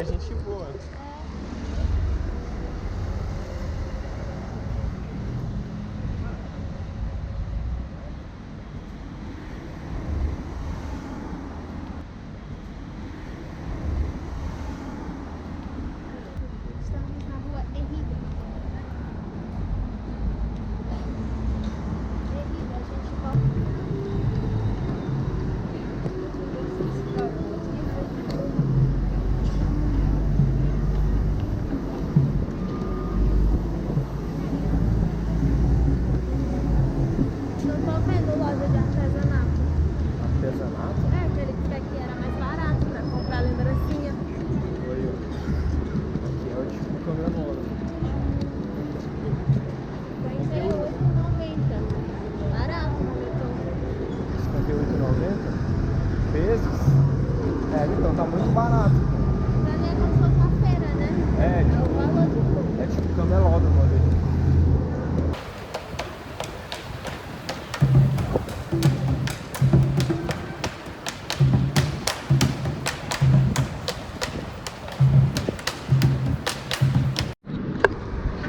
é gente boa. Então tá muito barato. Pra mim é como se fosse uma feira, né? É o valor de tudo. É tipo camelódromo ali.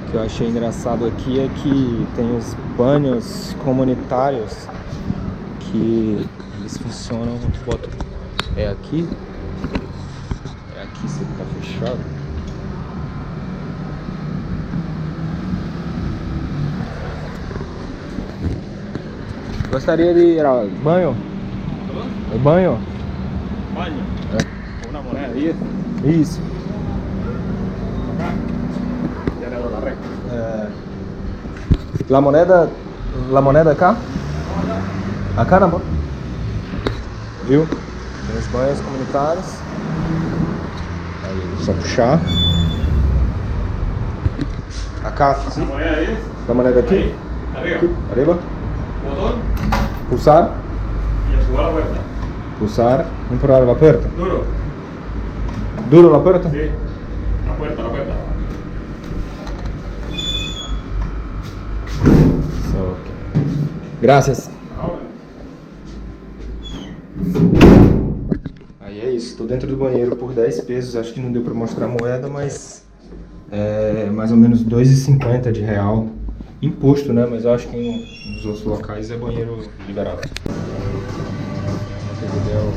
O que eu achei engraçado aqui é que tem os banhos comunitários que eles funcionam, tu bota aqui se tá fechado. Gostaria de ir ao banho? O banho? Banho? É. Una moneda, 10. Isso. Acá. Ya le doy la recta. La moneda cá? Acá na boca. Viu? Tem os banhos comunitários. Aí, só puxar. Acá, sim. La moneda 10. La moneda aqui. Ahí, arriba. Aqui, arriba. Botón Pulsar. y a la puerta. Pulsar. Empurrar la puerta. Duro. Duro la puerta? Sí. La puerta, la puerta. So, gracias. Ahora. Aí é isso, tô dentro do banheiro por 10 pesos, acho que não deu pra mostrar a moeda, mas é mais ou menos 2,50 de real. Imposto, né? Mas eu acho que nos outros locais é banheiro liberado. Montevidéu,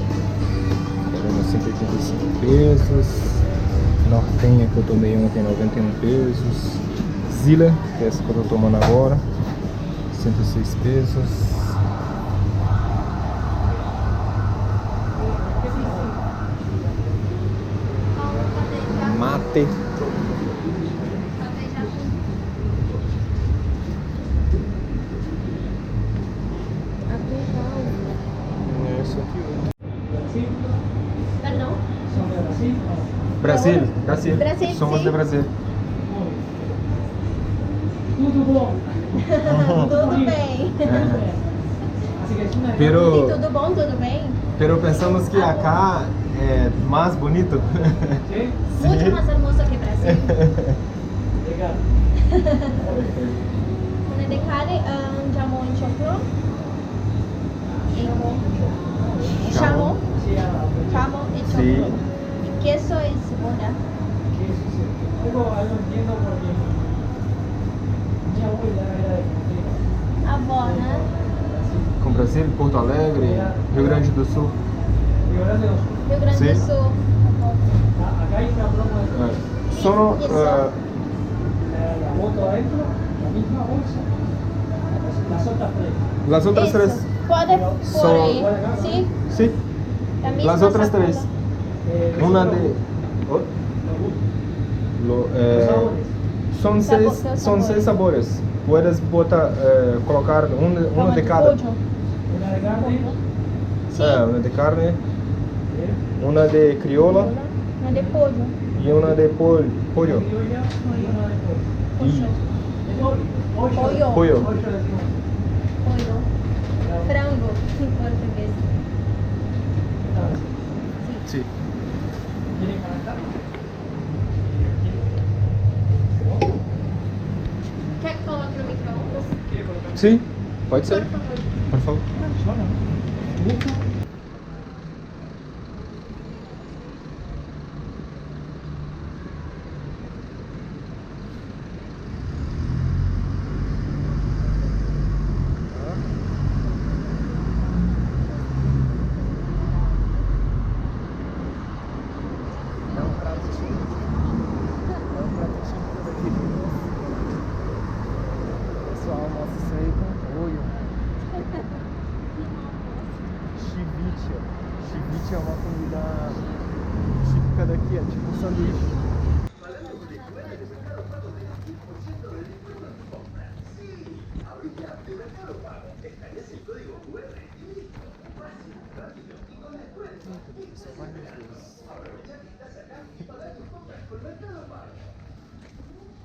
pagando 185 pesos. Nortenha que eu tomei ontem, 91 pesos. Zila, que é essa que eu tô tomando agora, 106 pesos. Mate. Perdão? Brasil, Brasil, somos sim. de Brasil. Tudo bom? Tudo bem. Pero, E tudo bom, tudo bem? pero pensamos que acá é mais bonito. Sim? Muito mais hermoso que Brasil. Legal. Una de carne, jamón y choclo. Chamon. Chamon y choclo. Sí. Y queso y cebolla. Algo entiendo porque mi abuela era de Montevideo. Avó, né? Com Brasil, Porto Alegre, Rio Grande do Sul. Rio Grande do Sul. Rio Grande do Sim. Sul. Acá hay una broma de Sono la moto adentro, la misma bolsa, las otras tres. las outras Isso. três. Pode pôr Só- aí. Sim. Sim. A mesma Las outras sacola. três. Uma de oh, são seis sabores. Puedes botar, colocar uma de cada. Pollo. Una de carne, Uma de carne, uma de crioula Uma de pollo. e uma de pollo. criolla y una de pollo. E Pollo. pollo. Pollo decimos. Pollo. Frango, em português. Sim. ¿Quieren calentar? Quer que coloque no micro-ondas? ¿Quiere colocar? Sim, pode ser. Por favor. Por favor. moeda aqui, é tipo um sanduíche. Só vai nos dois.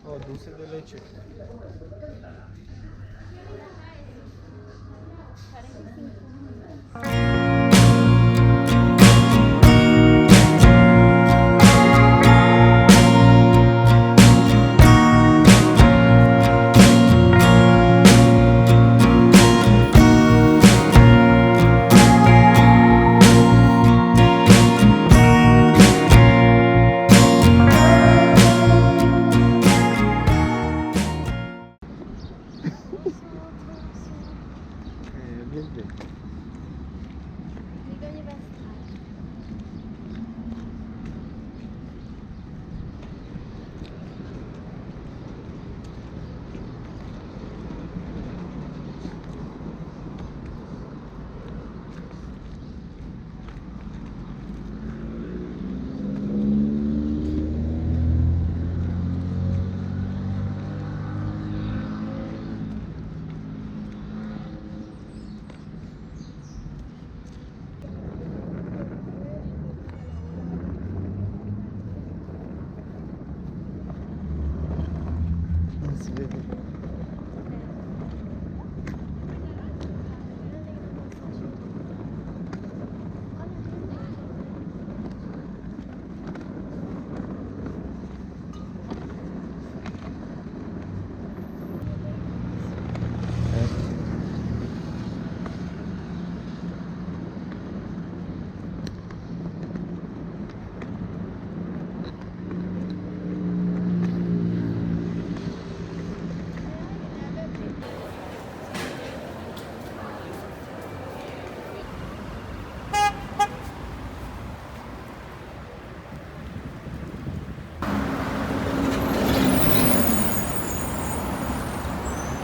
Ó, dulce de leite. Liga universitária.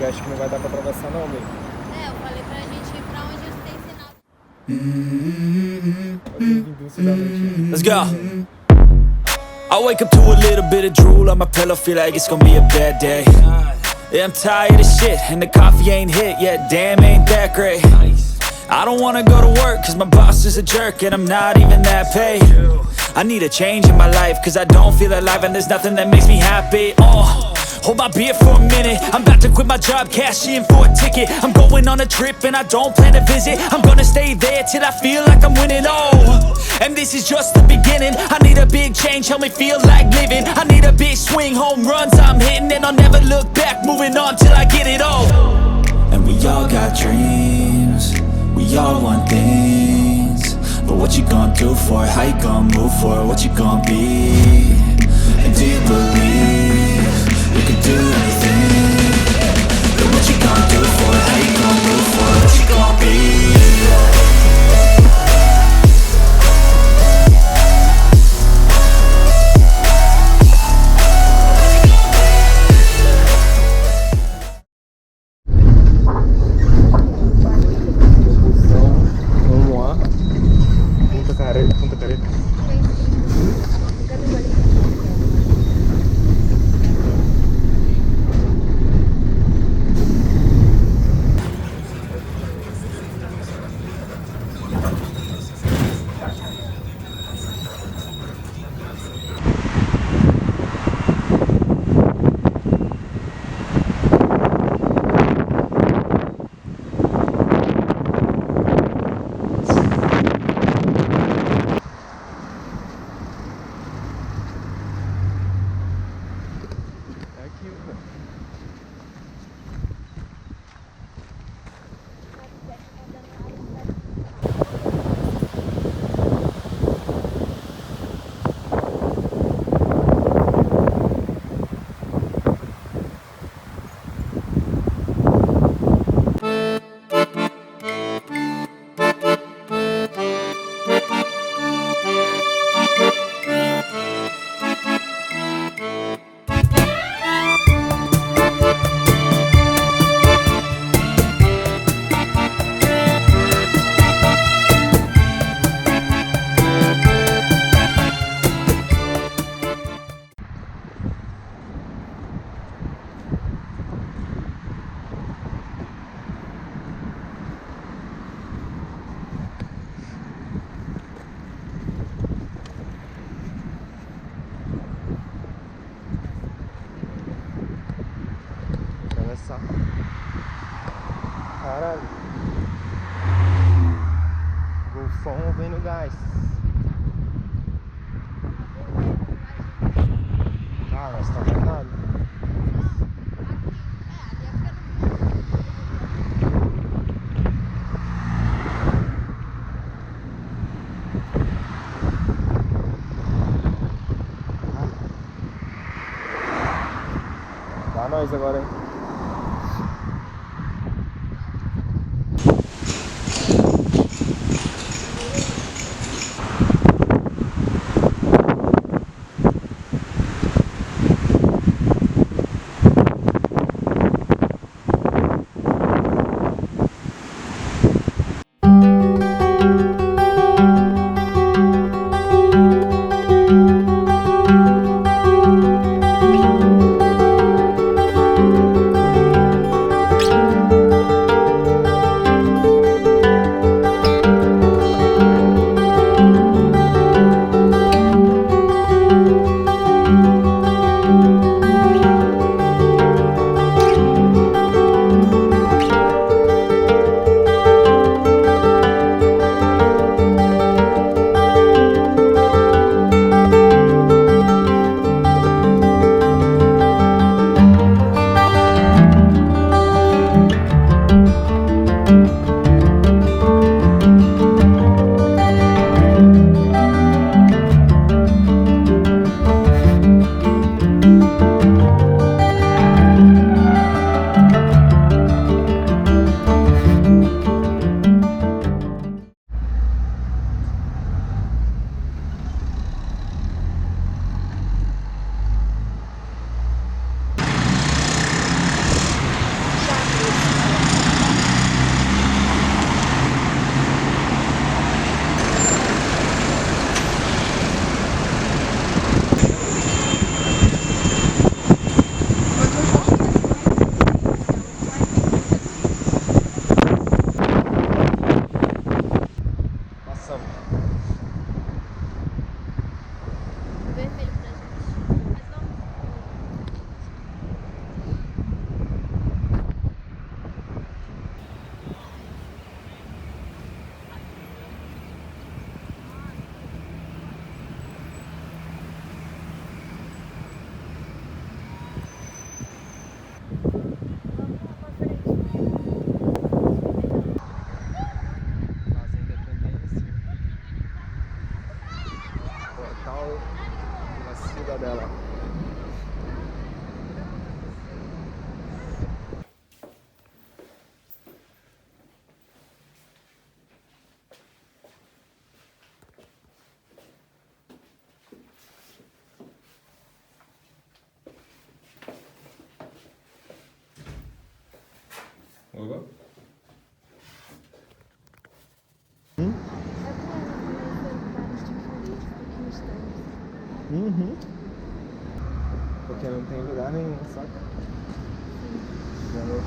Eu acho que não vai dar pra atravessar não, amigo. Eu falei pra gente ir pra onde tem sinal. Let's go. I wake up to a little bit of drool on my pillow, feel like it's gonna be a bad day. Yeah, I'm tired of shit, and the coffee ain't hit yet, damn, ain't that great. I don't wanna go to work, cause my boss is a jerk, and I'm not even that paid. I need a change in my life, cause I don't feel alive, and there's nothing that makes me happy. Hold my beer for a minute, I'm about to quit my job, cash in for a ticket. I'm going on a trip and I don't plan to visit. I'm gonna stay there till I feel like I'm winning, and this is just the beginning. I need a big change, help me feel like living. I need a big swing, home runs I'm hitting, and I'll never look back, moving on till I get it all. And we all got dreams, we all want things, but what you gonna do for it? How you gonna move for it? What you gonna be? And do you believe you can do anything? But what you gonna do for it? How you gonna move for it? What you gonna be? Caralho. Golfão vem no gás. Ah, mas tá vendo? Dá nós agora, hein? Vermelho pra gente. Mas não. Fazenda Independência. Portal da Cidadela. Oba. Uhum. Porque não tem lugar nenhum, saca? Já não